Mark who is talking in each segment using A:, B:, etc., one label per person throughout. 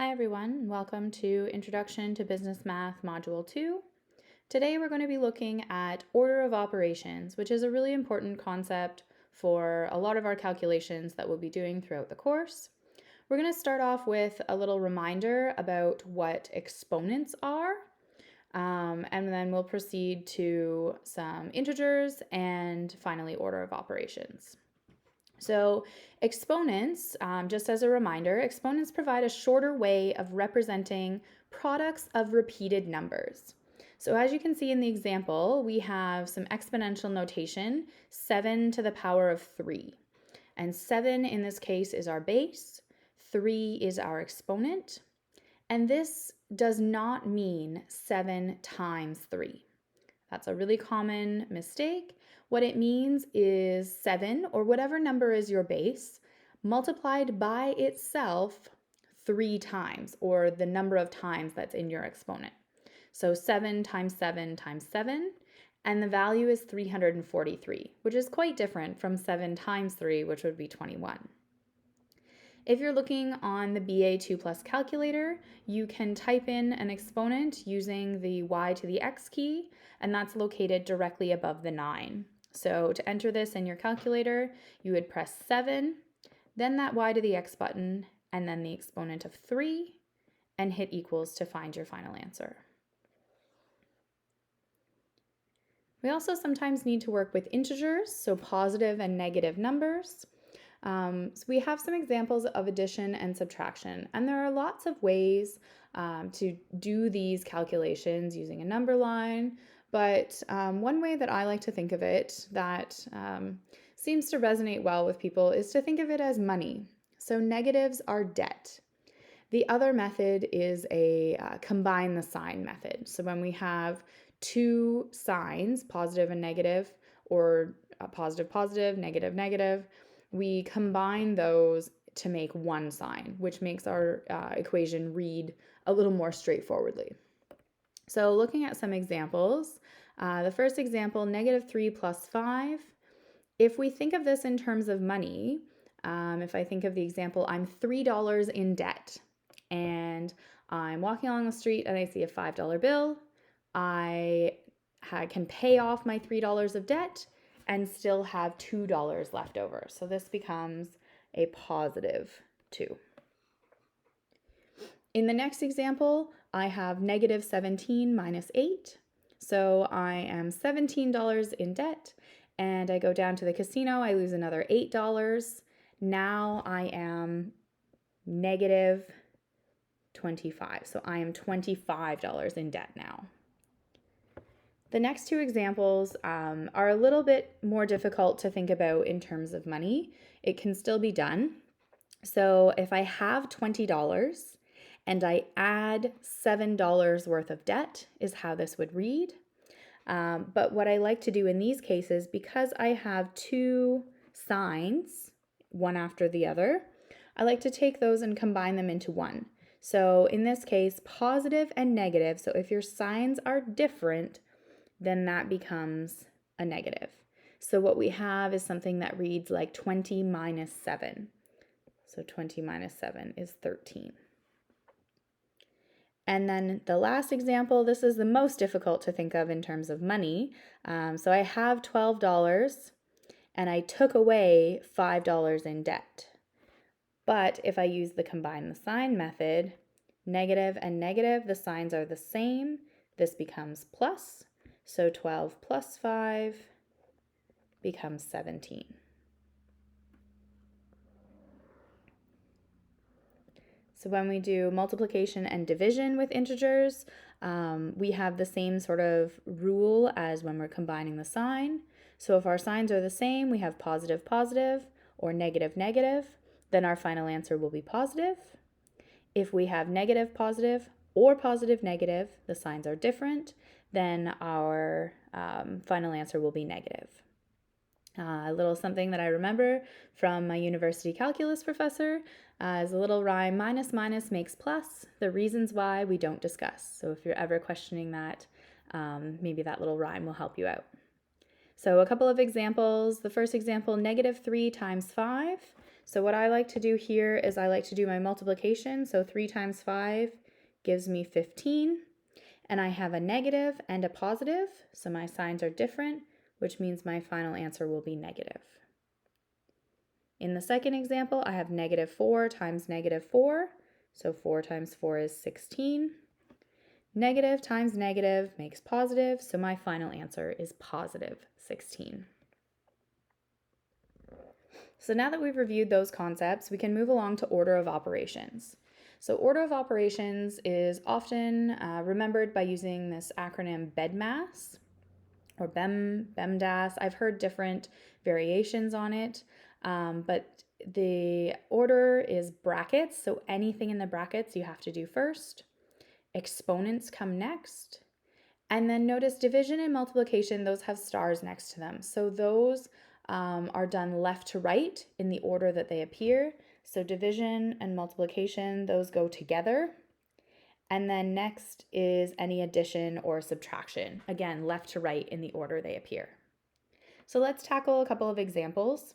A: Hi everyone, welcome to Introduction to Business Math Module 2. Today we're going to be looking at order of operations, which is a really important concept for a lot of our calculations that we'll be doing throughout the course. We're going to start off with a little reminder about what exponents are, and then we'll proceed to some integers and finally order of operations. So exponents, just as a reminder, exponents provide a shorter way of representing products of repeated numbers. So as you can see in the example, we have some exponential notation, 7 to the power of 3. And 7 in this case is our base, 3 is our exponent, and this does not mean 7 times 3. That's a really common mistake. What it means is 7, or whatever number is your base, multiplied by itself 3 times, or the number of times that's in your exponent. So 7 times 7 times 7, and the value is 343, which is quite different from 7 times 3, which would be 21. If you're looking on the BA2 Plus calculator, you can type in an exponent using the y to the x key, and that's located directly above the 9. So to enter this in your calculator, you would press 7, then that y to the x button, and then the exponent of 3, and hit equals to find your final answer. We also sometimes need to work with integers, so positive and negative numbers. So we have some examples of addition and subtraction, and there are lots of ways to do these calculations using a number line, but one way that I like to think of it that seems to resonate well with people is to think of it as money. So negatives are debt. The other method is a combine the sign method. So when we have two signs, positive and negative, or positive, positive, negative, negative, we combine those to make one sign, which makes our equation read a little more straightforwardly. So looking at some examples, the first example, -3 plus 5. If we think of this in terms of money, if I think of the example, I'm $3 in debt, and I'm walking along the street and I see a $5 bill. I can pay off my $3 of debt and still have $2 left over. So this becomes a positive 2. In the next example, I have -17 minus 8. So I am $17 in debt, and I go down to the casino, I lose another $8. Now I am -25. So I am $25 in debt now. The next two examples are a little bit more difficult to think about in terms of money. It can still be done. So if I have $20 and I add $7 worth of debt is how this would read. But what I like to do in these cases, because I have two signs, one after the other, I like to take those and combine them into one. So in this case, positive and negative. So if your signs are different, then that becomes a negative. So what we have is something that reads like 20 minus 7. So 20 minus 7 is 13. And then the last example, this is the most difficult to think of in terms of money. So I have $12 and I took away $5 in debt. But if I use the combine the sign method, negative and negative, the signs are the same. This becomes plus. So 12 plus 5 becomes 17. So when we do multiplication and division with integers, we have the same sort of rule as when we're combining the sign. So if our signs are the same, we have positive, positive, or negative, negative, then our final answer will be positive. If we have negative, positive, or positive, negative, the signs are different, then our final answer will be negative. A little something that I remember from my university calculus professor is a little rhyme, minus minus makes plus, the reasons why we don't discuss. So if you're ever questioning that, maybe that little rhyme will help you out. So a couple of examples. The first example, -3 times 5. So what I like to do here is I like to do my multiplication. So 3 times 5 gives me 15. And I have a negative and a positive, so my signs are different, which means my final answer will be negative. In the second example, I have negative 4 times negative 4, so 4 times 4 is 16. Negative times negative makes positive, so my final answer is positive 16. So now that we've reviewed those concepts, we can move along to order of operations. So order of operations is often remembered by using this acronym BEDMAS or BEMDAS. I've heard different variations on it, but the order is brackets. So anything in the brackets you have to do first. Exponents come next. And then notice division and multiplication, those have stars next to them. So those are done left to right in the order that they appear. So division and multiplication, those go together. And then next is any addition or subtraction. Again, left to right in the order they appear. So let's tackle a couple of examples.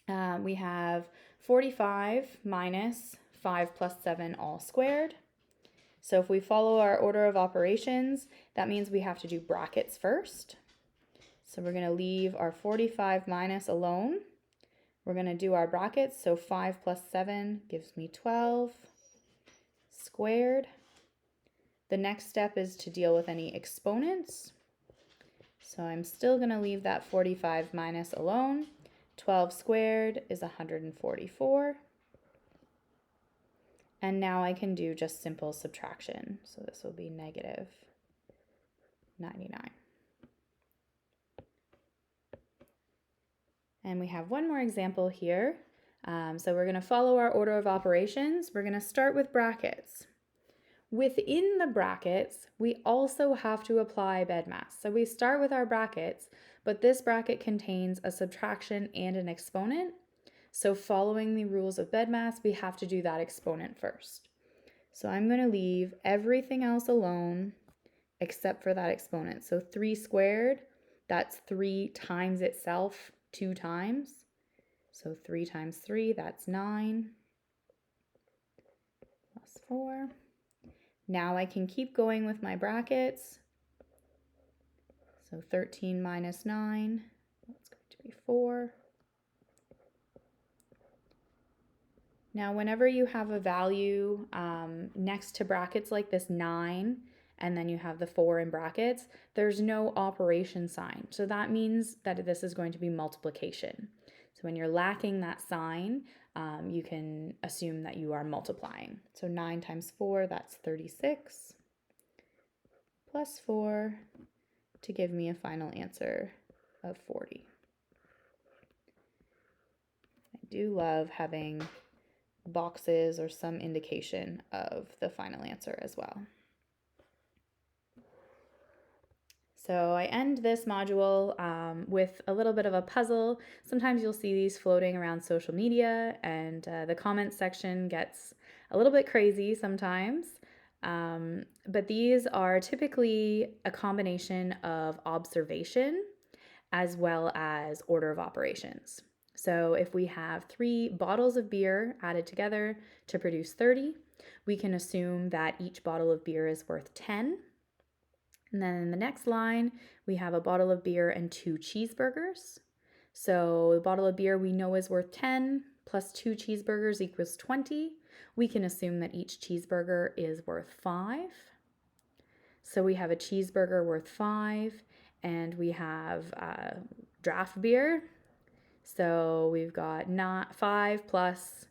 A: We have 45 minus 5 plus 7 all squared. So if we follow our order of operations, that means we have to do brackets first. So we're going to leave our 45 minus alone. We're going to do our brackets. So 5 plus 7 gives me 12 squared. The next step is to deal with any exponents. So I'm still going to leave that 45 minus alone. 12 squared is 144. And now I can do just simple subtraction. So this will be negative 99. And we have one more example here. So we're going to follow our order of operations. We're going to start with brackets. Within the brackets, we also have to apply BEDMAS. So we start with our brackets, but this bracket contains a subtraction and an exponent. So following the rules of BEDMAS, we have to do that exponent first. So I'm going to leave everything else alone except for that exponent. So 3 squared, that's 3 times itself 2 times. So 3 times 3, that's 9, plus 4. Now I can keep going with my brackets. So 13 minus 9, that's going to be 4. Now, whenever you have a value next to brackets like this 9, and then you have the 4 in brackets, there's no operation sign. So that means that this is going to be multiplication. So when you're lacking that sign, you can assume that you are multiplying. So 9 times 4, that's 36, plus 4 to give me a final answer of 40. I do love having boxes or some indication of the final answer as well. So I end this module with a little bit of a puzzle. Sometimes you'll see these floating around social media, and the comments section gets a little bit crazy sometimes. But these are typically a combination of observation as well as order of operations. So if we have 3 bottles of beer added together to produce 30, we can assume that each bottle of beer is worth 10. And then in the next line, we have a bottle of beer and 2 cheeseburgers. So the bottle of beer we know is worth 10 plus 2 cheeseburgers equals 20. We can assume that each cheeseburger is worth 5. So we have a cheeseburger worth 5, and we have draft beer. So we've got 5 plus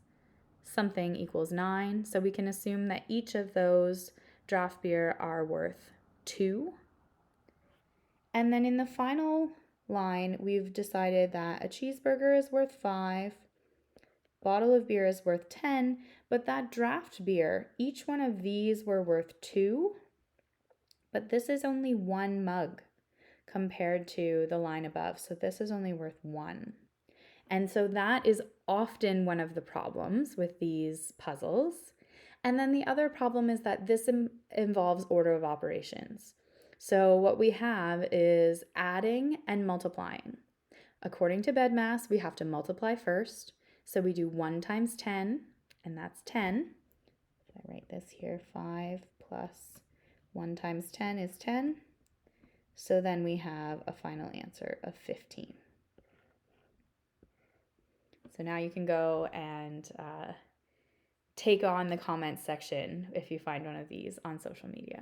A: something equals 9. So we can assume that each of those draft beer are worth 2. And then in the final line, we've decided that a cheeseburger is worth 5, bottle of beer is worth 10, but that draft beer, each one of these were worth 2, but this is only 1 mug compared to the line above. So this is only worth 1. And so that is often one of the problems with these puzzles. And then the other problem is that this involves order of operations. So what we have is adding and multiplying. According to BEDMAS, we have to multiply first. So we do 1 times 10, and that's 10. If I write this here, 5 plus 1 times 10 is 10. So then we have a final answer of 15. So now you can go and take on the comments section if you find one of these on social media.